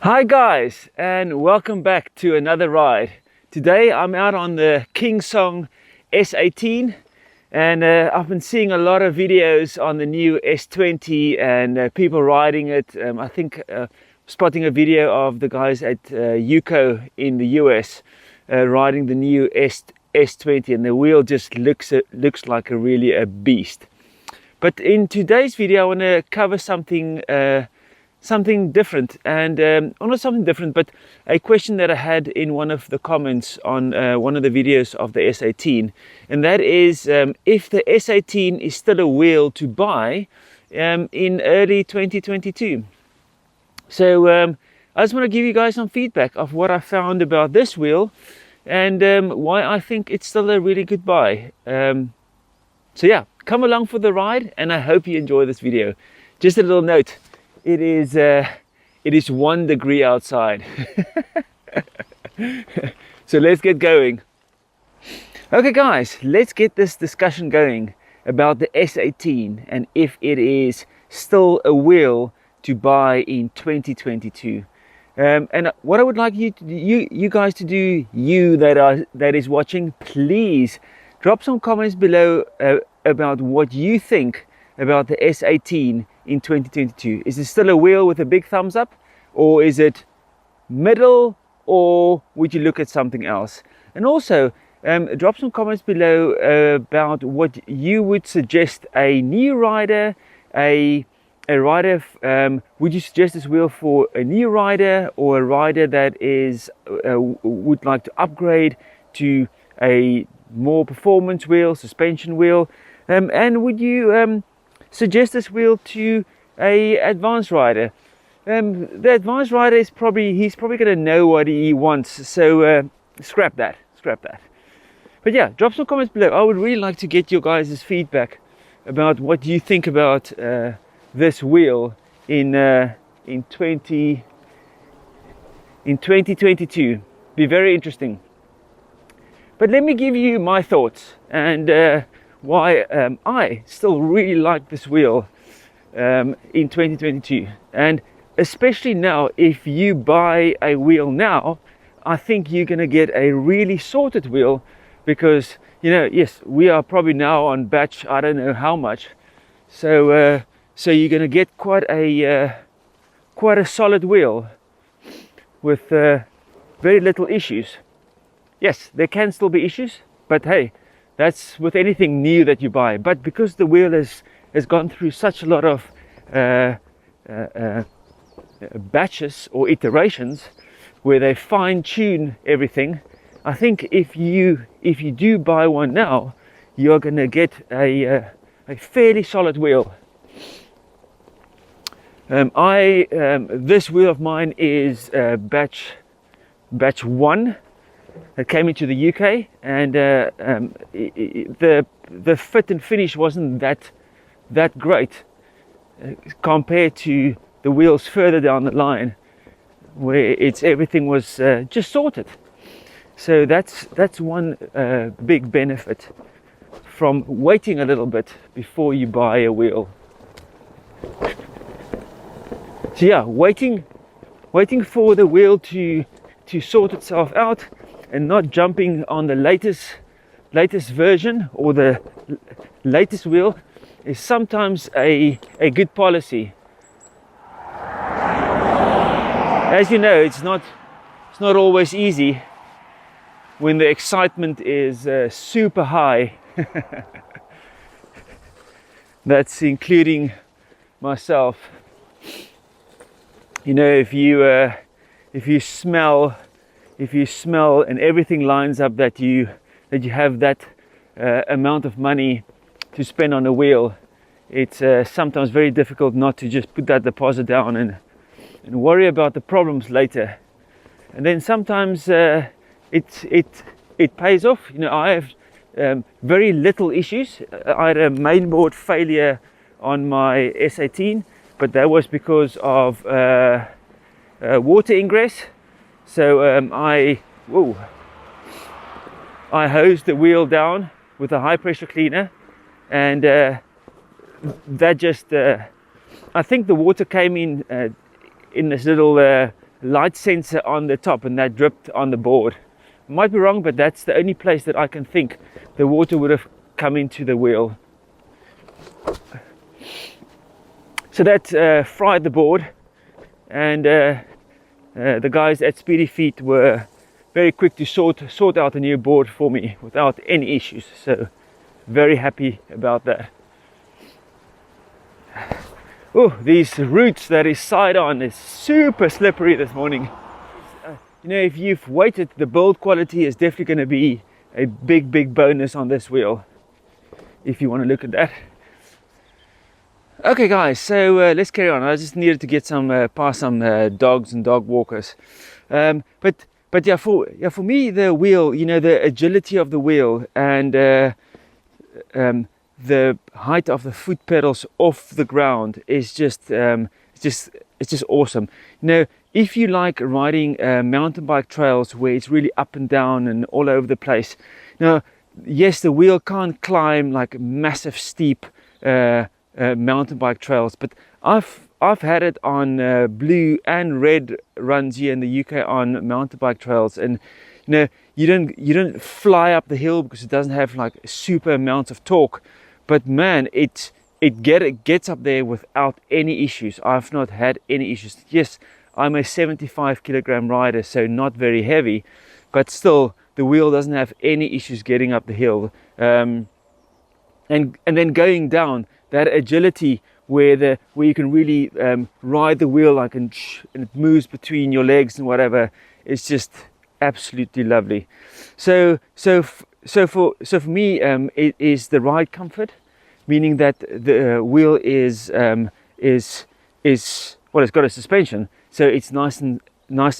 Hi guys, and welcome back to another ride. Today I'm out on the Kingsong S18 and I've been seeing a lot of videos on the new S20 and people riding it. I think spotting a video of the guys at UCO in the US riding the new S20, and the wheel just looks like a beast. But in today's video I want to cover something different, and not something different, but a question that I had in one of the comments on one of the videos of the S18, and that is if the S18 is still a wheel to buy in early 2022. So I just want to give you guys some feedback of what I found about this wheel and why I think it's still a really good buy. So yeah, come along for the ride and I hope you enjoy this video. Just a little note, it is 1 degree outside. So let's get going. Okay guys, let's get this discussion going about the S18 and if it is still a wheel to buy in 2022. And what I would like you guys to do, that is watching, please drop some comments below about what you think about the S18 in 2022. Is it still a wheel with a big thumbs up, or is it middle, or would you look at something else? And also drop some comments below about what you would suggest a new rider, a rider, would you suggest this wheel for a new rider or a rider that is would like to upgrade to a more performance wheel, suspension wheel, and would you suggest this wheel to a advanced rider? The advanced rider is he's probably going to know what he wants, so scrap that. But yeah, drop some comments below. I would really like to get your guys' feedback about what you think about this wheel in 2022. Be very interesting. But let me give you my thoughts and why I still really like this wheel in 2022, and especially now, if you buy a wheel now, I think you're going to get a really sorted wheel, because yes, we are probably now on batch I don't know how much, so you're going to get quite a solid wheel with very little issues. Yes, there can still be issues, but hey, that's with anything new that you buy. But because the wheel has gone through such a lot of batches or iterations where they fine-tune everything, I think if you do buy one now, you're going to get a fairly solid wheel. This wheel of mine is batch 1. It came into the UK, and the fit and finish wasn't that great compared to the wheels further down the line, where everything was just sorted. So that's one big benefit from waiting a little bit before you buy a wheel. So yeah, waiting for the wheel to sort itself out, and not jumping on the latest version or the latest wheel is sometimes a good policy. As you know, it's not always easy when the excitement is super high. That's including myself. If you smell and everything lines up that you have that amount of money to spend on a wheel, it's sometimes very difficult not to just put that deposit down and worry about the problems later. And then sometimes it pays off. I have very little issues. I had a mainboard failure on my S18, but that was because of water ingress. So I hosed the wheel down with a high pressure cleaner, and that just I think the water came in this little light sensor on the top, and that dripped on the board. Might be wrong, but that's the only place that I can think the water would have come into the wheel. So that fried the board, and the guys at SPEEDYFEET were very quick to sort out a new board for me without any issues. So very happy about that. Oh, these roots that is side on is super slippery this morning. You know, if you've waited, the build quality is definitely going to be a big bonus on this wheel, if you want to look at that. Okay guys, so let's carry on. I just needed to get some past some dogs and dog walkers, but yeah, for me, the wheel, you know, the agility of the wheel and the height of the foot pedals off the ground is just it's just awesome. You know, if you like riding mountain bike trails where it's really up and down and all over the place, now yes, the wheel can't climb like massive steep mountain bike trails, but I've had it on blue and red runs here in the UK on mountain bike trails, and you know, you don't fly up the hill because it doesn't have like super amounts of torque, but man, it gets up there without any issues. I've not had any issues. Yes, I'm a 75 kilogram rider, so not very heavy, but still the wheel doesn't have any issues getting up the hill, and then going down, that agility where you can really ride the wheel like and it moves between your legs and whatever, it's just absolutely lovely. So for me, it is the ride comfort, meaning that the wheel is well, it's got a suspension, so it's nice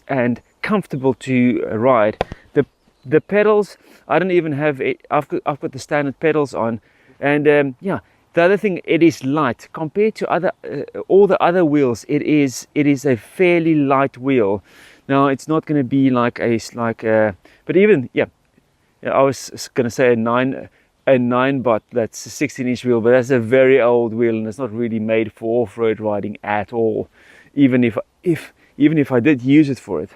and comfortable to ride. The pedals, I don't even have it. I've got the standard pedals on, and yeah. The other thing, it is light compared to all the other wheels. It is a fairly light wheel. Now it's not going to be like but even yeah, I was going to say a 9 bot. That's a 16-inch wheel, but that's a very old wheel, and it's not really made for off-road riding at all. Even if I did use it for it.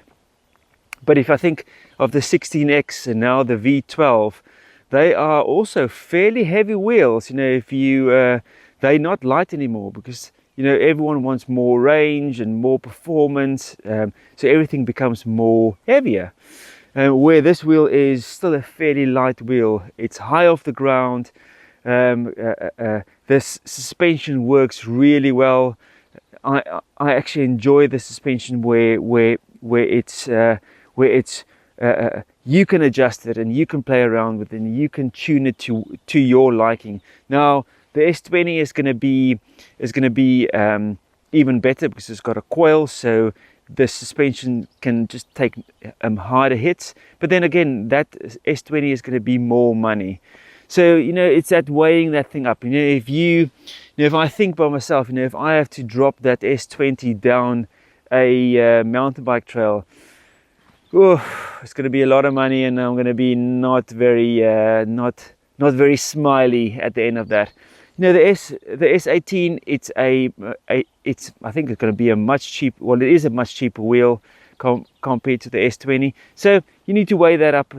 But if I think of the 16X and now the V12. They are also fairly heavy wheels. You know, if you they're not light anymore because, you know, everyone wants more range and more performance, so everything becomes more heavier. Where this wheel is still a fairly light wheel. It's high off the ground. This suspension works really well. I actually enjoy the suspension where it's you can adjust it and you can play around with it and you can tune it to your liking. Now the S20 is going to be even better because it's got a coil, so the suspension can just take harder hits. But then again, that S20 is going to be more money. So, you know, it's that weighing that thing up. You know, if I think by myself, you know, if I have to drop that S20 down a mountain bike trail, oh, it's going to be a lot of money, and I'm going to be not very smiley at the end of that. You know, the S18, it's I think it's going to be a much cheaper. Well, it is a much cheaper wheel compared to the S20. So you need to weigh that up,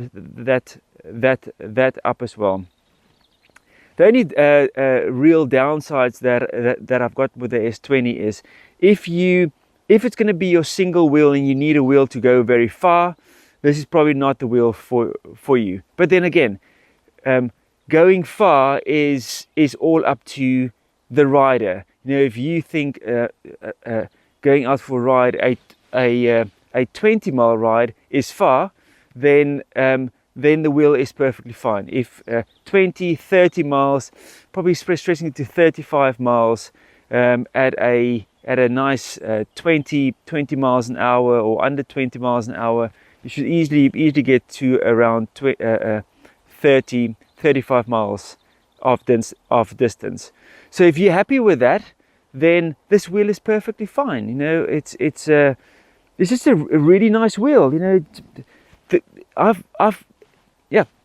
that up as well. The only real downsides that I've got with the S20 is if it's going to be your single wheel and you need a wheel to go very far, this is probably not the wheel for you. But then again, going far is all up to the rider. You know, if you think going out for a ride, a 20-mile ride is far, then the wheel is perfectly fine. If 20, 30 miles, probably stretching it to 35 miles at a nice 20 miles an hour or under 20 miles an hour, you should easily get to around 30, 35 miles of distance. So if you're happy with that, then this wheel is perfectly fine. You know, it's just a really nice wheel. You know,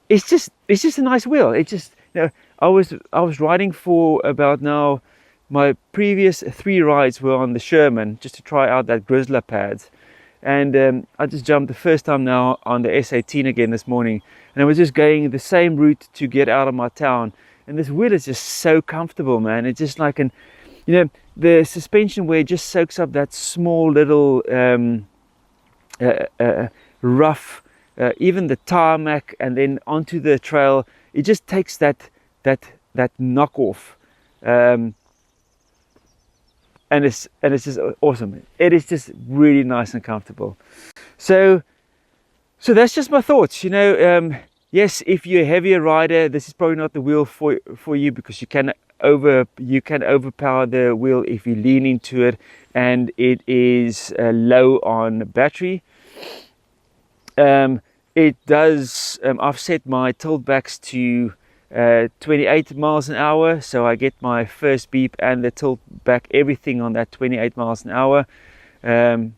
it's just a nice wheel. It just, you know, I was riding for about now. My previous 3 rides were on the Sherman, just to try out that Grizzla pads, And I just jumped the first time now on the S18 again this morning, and I was just going the same route to get out of my town, and this wheel is just so comfortable, man. It's just like the suspension wear just soaks up that small little rough, even the tarmac, and then onto the trail. It just takes that knockoff, and it's just awesome. It is just really nice and comfortable. So that's just my thoughts. Yes, if you're a heavier rider, this is probably not the wheel for you, because you can overpower the wheel if you lean into it, and it is low on battery. It does, I've set my tilt backs to 28 miles an hour, so I get my first beep and the tilt back, everything on that 28 miles an hour. Then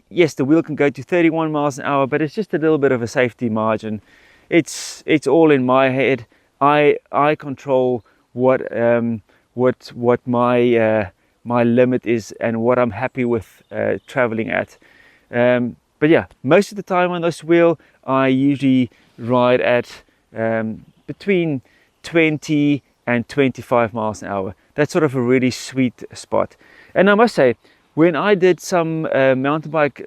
yes, the wheel can go to 31 miles an hour, but it's just a little bit of a safety margin. It's all in my head. I control what my my limit is and what I'm happy with traveling at. But yeah, most of the time on this wheel, I usually ride at between 20 and 25 miles an hour. That's sort of a really sweet spot. And I must say, when I did some mountain bike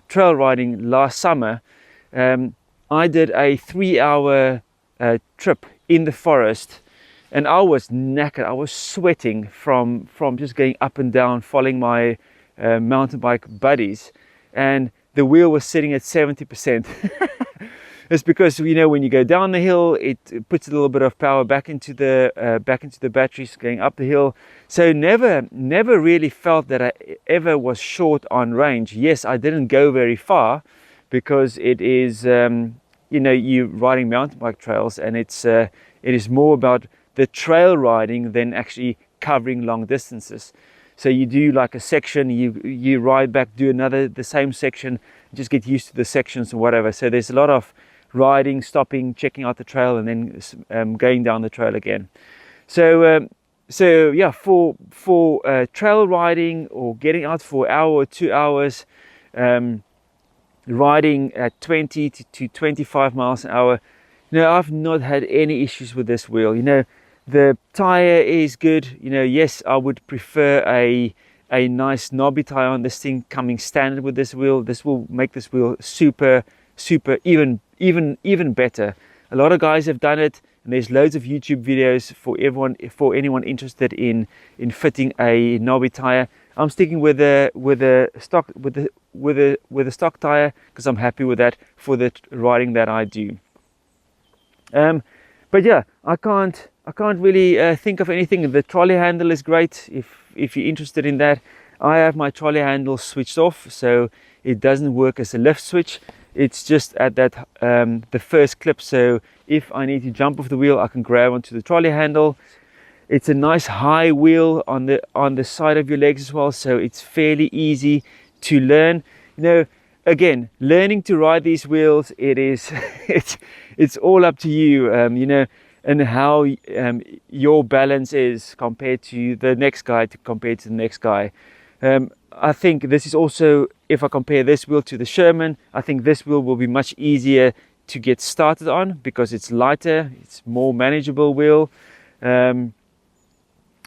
trail riding last summer, I did a 3-hour trip in the forest, and I was knackered. I was sweating from just going up and down, following my mountain bike buddies, and the wheel was sitting at 70%. It's because, when you go down the hill, it puts a little bit of power back into the batteries going up the hill. So never really felt that I ever was short on range. Yes, I didn't go very far, because it is you're riding mountain bike trails, and it is more about the trail riding than actually covering long distances. So you do like a section, you ride back, do the same section, just get used to the sections or whatever. So there's a lot of riding, stopping, checking out the trail, and then going down the trail again. So yeah, for trail riding or getting out for an hour or 2 hours, riding at 20 to 25 miles an hour, I've not had any issues with this wheel. The tire is good. Yes, I would prefer a nice knobby tire on this thing coming standard with this wheel. This will make this wheel super even better. A lot of guys have done it, and there's loads of YouTube videos for anyone interested in fitting a knobby tire. I'm sticking with a stock tire, because I'm happy with that for the riding that I do. But yeah, I can't really think of anything. The trolley handle is great if you're interested in that. I have my trolley handle switched off, so it doesn't work as a lift switch. It's just at that the first clip, so if I need to jump off the wheel, I can grab onto the trolley handle. It's a nice high wheel on the side of your legs as well, so it's fairly easy to learn. Again, learning to ride these wheels, it's all up to you, and how your balance is compared to the next guy, compared to the next guy. I think this is also, if I compare this wheel to the Sherman, I think this wheel will be much easier to get started on, because it's lighter, it's more manageable wheel. And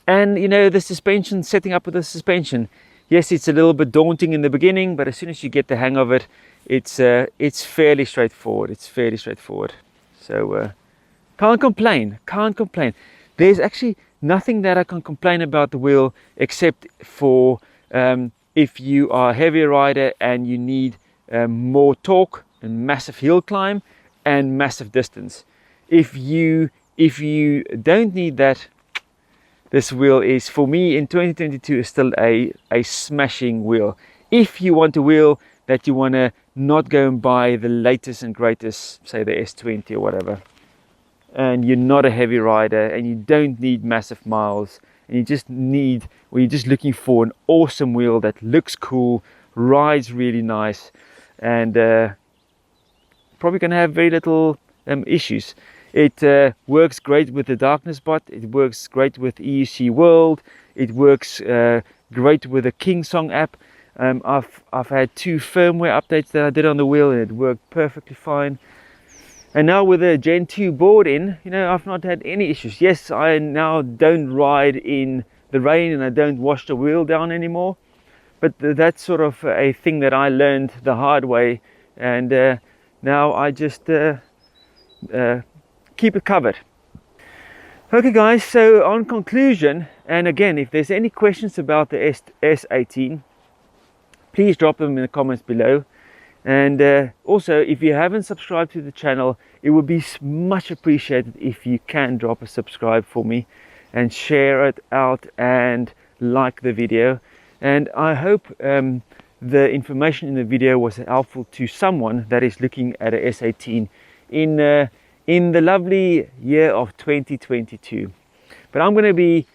the suspension, setting up with the suspension, yes, it's a little bit daunting in the beginning, but as soon as you get the hang of it, it's fairly straightforward. So can't complain. There's actually nothing that I can complain about the wheel, except for if you are a heavier rider and you need more torque and massive hill climb and massive distance. If you don't need that, this wheel is, for me in 2022, is still a smashing wheel. If you want a wheel that you want to not go and buy the latest and greatest, say the S20 or whatever, and you're not a heavy rider and you don't need massive miles, and you're just looking for an awesome wheel that looks cool, rides really nice, and probably going to have very little issues. It works great with the darkness bot. It works great with EUC World. It works great with the Kingsong app. I've had 2 firmware updates that I did on the wheel, and it worked perfectly fine. And now with the Gen 2 board in, you know, I've not had any issues. Yes, I now don't ride in the rain and I don't wash the wheel down anymore, but that's sort of a thing that I learned the hard way, and now I just keep it covered. Okay guys, so on conclusion, and again, if there's any questions about the S18, please drop them in the comments below. And also, if you haven't subscribed to the channel, it would be much appreciated if you can drop a subscribe for me and share it out and like the video. And I hope the information in the video was helpful to someone that is looking at a S18 in the lovely year of 2022. But I'm going to be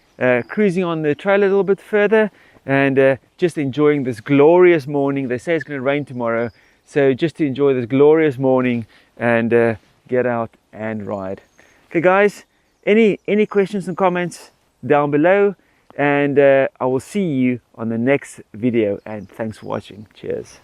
cruising on the trail a little bit further and just enjoying this glorious morning. They say it's going to rain tomorrow, so just to enjoy this glorious morning and get out and ride. Okay guys, any questions and comments down below, and I will see you on the next video, and thanks for watching. Cheers.